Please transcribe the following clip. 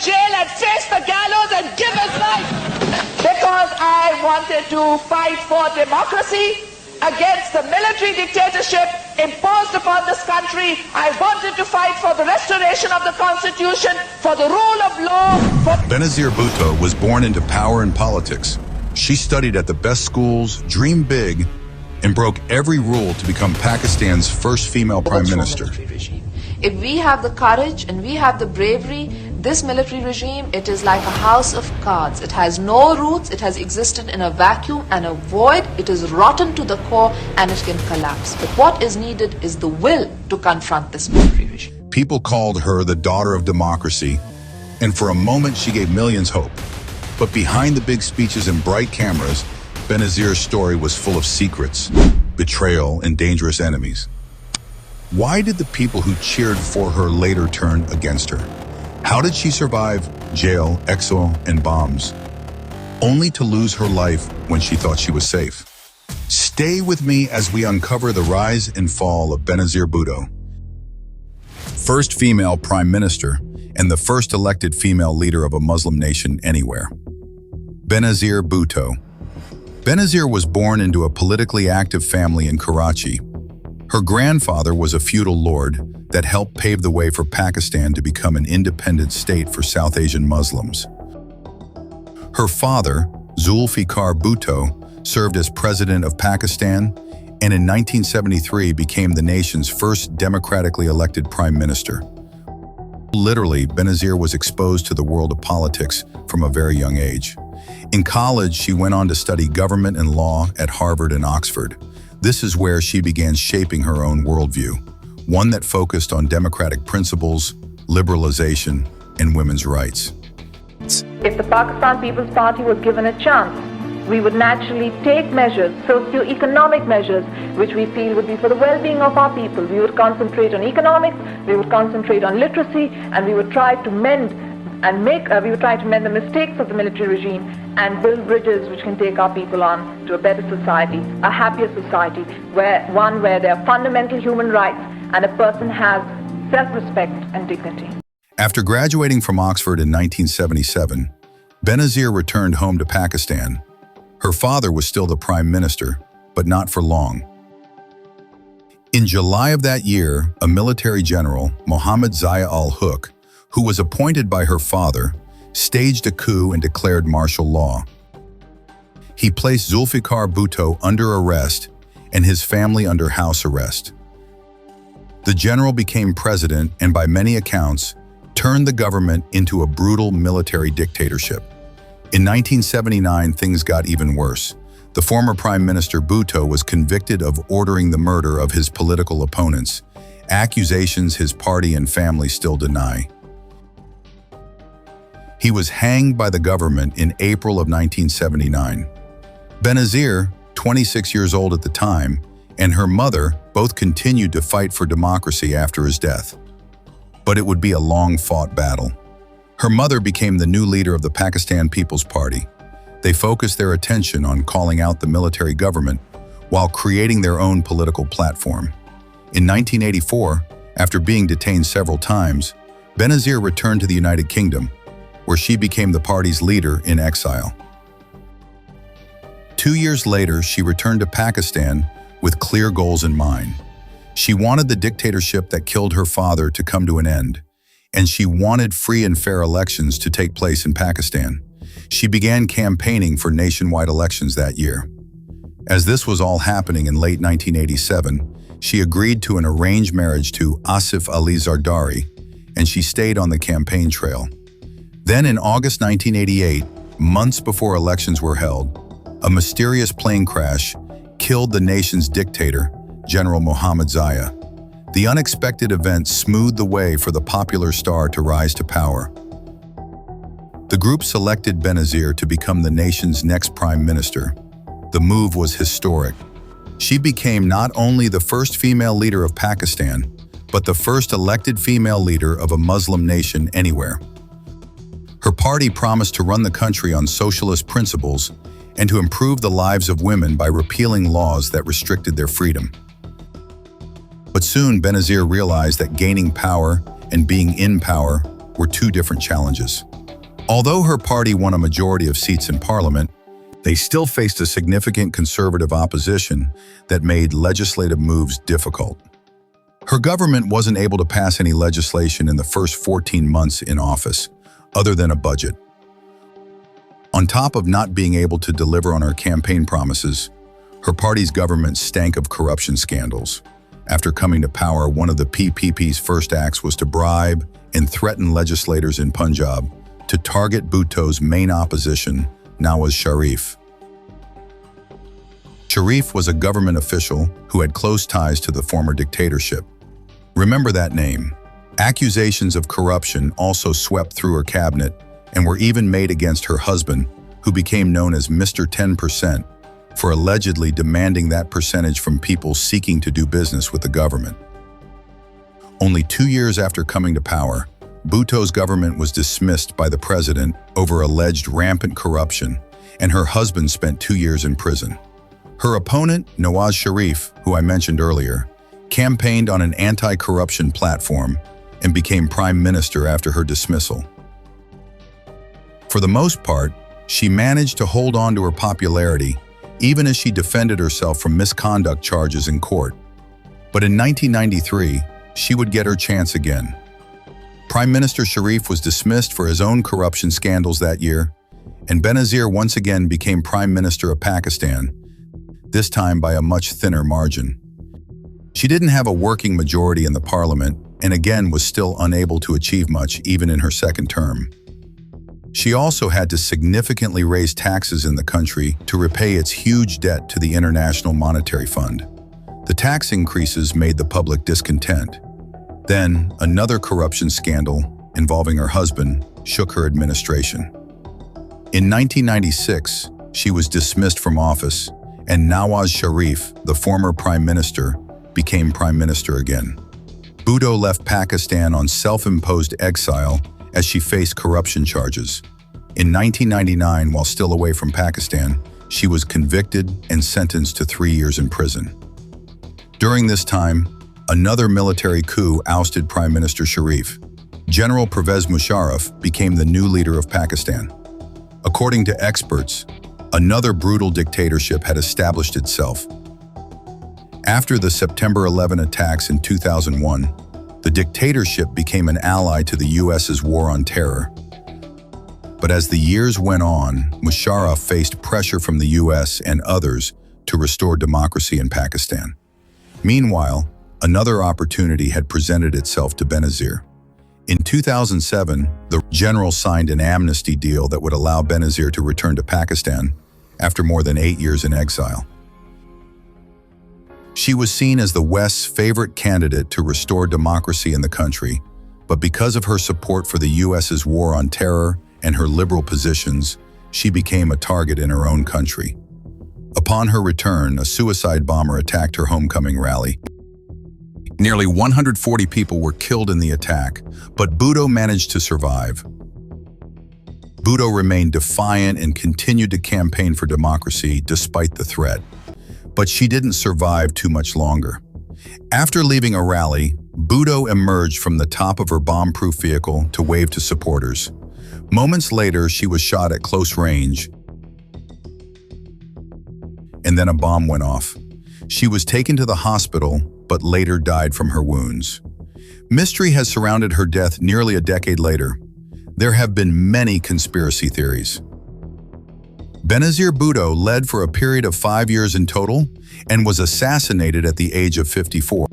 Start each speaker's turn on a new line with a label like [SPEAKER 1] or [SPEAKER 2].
[SPEAKER 1] jail and face the gallows and give his life. Because I wanted to fight for democracy against the military dictatorship imposed upon this country. I wanted to fight for the restoration of the Constitution, for the rule of law.
[SPEAKER 2] Benazir Bhutto was born into power and politics. She studied at the best schools, dreamed big, and broke every rule to become Pakistan's first female prime minister.
[SPEAKER 3] If we have the courage and we have the bravery, this military regime, it is like a house of cards. It has no roots, it has existed in a vacuum and a void. It is rotten to the core and it can collapse. But what is needed is the will to confront this military regime.
[SPEAKER 2] People called her the daughter of democracy, and for a moment she gave millions hope. But behind the big speeches and bright cameras, Benazir's story was full of secrets, betrayal, and dangerous enemies. Why did the people who cheered for her later turn against her? How did she survive jail, exile, and bombs, only to lose her life when she thought she was safe? Stay with me as we uncover the rise and fall of Benazir Bhutto, first female prime minister and the first elected female leader of a Muslim nation anywhere. Benazir Bhutto. Benazir was born into a politically active family in Karachi. Her grandfather was a feudal lord that helped pave the way for Pakistan to become an independent state for South Asian Muslims. Her father, Zulfikar Bhutto, served as president of Pakistan and in 1973 became the nation's first democratically elected prime minister. Literally, Benazir was exposed to the world of politics from a very young age. In college, she went on to study government and law at Harvard and Oxford. This is where she began shaping her own worldview, one that focused on democratic principles, liberalization, and women's rights.
[SPEAKER 4] If the Pakistan People's Party was given a chance, we would naturally take measures, socio-economic measures, which we feel would be for the well-being of our people. We would concentrate on economics, we would concentrate on literacy, and we would try to mend the mistakes of the military regime and build bridges which can take our people on to a better society, a happier society, where there are fundamental human rights and a person has self-respect and dignity.
[SPEAKER 2] After graduating from Oxford in 1977, Benazir returned home to Pakistan. Her father was still the prime minister, but not for long. In July of that year, a military general, Mohammad Zia al-Haq, who was appointed by her father, staged a coup and declared martial law. He placed Zulfikar Bhutto under arrest and his family under house arrest. The general became president and, by many accounts, turned the government into a brutal military dictatorship. In 1979, things got even worse. The former Prime Minister Bhutto was convicted of ordering the murder of his political opponents, accusations his party and family still deny. He was hanged by the government in April of 1979. Benazir, 26 years old at the time, and her mother both continued to fight for democracy after his death. But it would be a long-fought battle. Her mother became the new leader of the Pakistan People's Party. They focused their attention on calling out the military government while creating their own political platform. In 1984, after being detained several times, Benazir returned to the United Kingdom, where she became the party's leader in exile. 2 years later, she returned to Pakistan with clear goals in mind. She wanted the dictatorship that killed her father to come to an end, and she wanted free and fair elections to take place in Pakistan. She began campaigning for nationwide elections that year. As this was all happening in late 1987, she agreed to an arranged marriage to Asif Ali Zardari, and she stayed on the campaign trail. Then in August 1988, months before elections were held, a mysterious plane crash killed the nation's dictator, General Mohammad Zia. The unexpected event smoothed the way for the popular star to rise to power. The group selected Benazir to become the nation's next prime minister. The move was historic. She became not only the first female leader of Pakistan, but the first elected female leader of a Muslim nation anywhere. Her party promised to run the country on socialist principles and to improve the lives of women by repealing laws that restricted their freedom. But soon Benazir realized that gaining power and being in power were two different challenges. Although her party won a majority of seats in parliament, they still faced a significant conservative opposition that made legislative moves difficult. Her government wasn't able to pass any legislation in the first 14 months in office, other than a budget. On top of not being able to deliver on her campaign promises, her party's government stank of corruption scandals. After coming to power, one of the PPP's first acts was to bribe and threaten legislators in Punjab to target Bhutto's main opposition, Nawaz Sharif. Sharif was a government official who had close ties to the former dictatorship. Remember that name. Accusations of corruption also swept through her cabinet and were even made against her husband, who became known as Mr. 10%, for allegedly demanding that percentage from people seeking to do business with the government. Only 2 years after coming to power, Bhutto's government was dismissed by the president over alleged rampant corruption, and her husband spent 2 years in prison. Her opponent, Nawaz Sharif, who I mentioned earlier, campaigned on an anti-corruption platform and became prime minister after her dismissal. For the most part, she managed to hold on to her popularity, even as she defended herself from misconduct charges in court. But in 1993, she would get her chance again. Prime Minister Sharif was dismissed for his own corruption scandals that year, and Benazir once again became Prime Minister of Pakistan, this time by a much thinner margin. She didn't have a working majority in the parliament, and again was still unable to achieve much even in her second term. She also had to significantly raise taxes in the country to repay its huge debt to the International Monetary Fund. The tax increases made the public discontent. Then, another corruption scandal involving her husband shook her administration. In 1996, she was dismissed from office, and Nawaz Sharif, the former prime minister, became prime minister again. Bhutto left Pakistan on self-imposed exile as she faced corruption charges. In 1999, while still away from Pakistan, she was convicted and sentenced to 3 years in prison. During this time, another military coup ousted Prime Minister Sharif. General Pervez Musharraf became the new leader of Pakistan. According to experts, another brutal dictatorship had established itself. After the September 11 attacks in 2001, the dictatorship became an ally to the US's war on terror. But as the years went on, Musharraf faced pressure from the US and others to restore democracy in Pakistan. Meanwhile, another opportunity had presented itself to Benazir. In 2007, the general signed an amnesty deal that would allow Benazir to return to Pakistan after more than 8 years in exile. She was seen as the West's favorite candidate to restore democracy in the country, but because of her support for the US's war on terror and her liberal positions, she became a target in her own country. Upon her return, a suicide bomber attacked her homecoming rally. Nearly 140 people were killed in the attack, but Bhutto managed to survive. Bhutto remained defiant and continued to campaign for democracy despite the threat. But she didn't survive too much longer. After leaving a rally, Bhutto emerged from the top of her bomb-proof vehicle to wave to supporters. Moments later, she was shot at close range, and then a bomb went off. She was taken to the hospital, but later died from her wounds. Mystery has surrounded her death nearly a decade later. There have been many conspiracy theories. Benazir Bhutto led for a period of 5 years in total and was assassinated at the age of 54.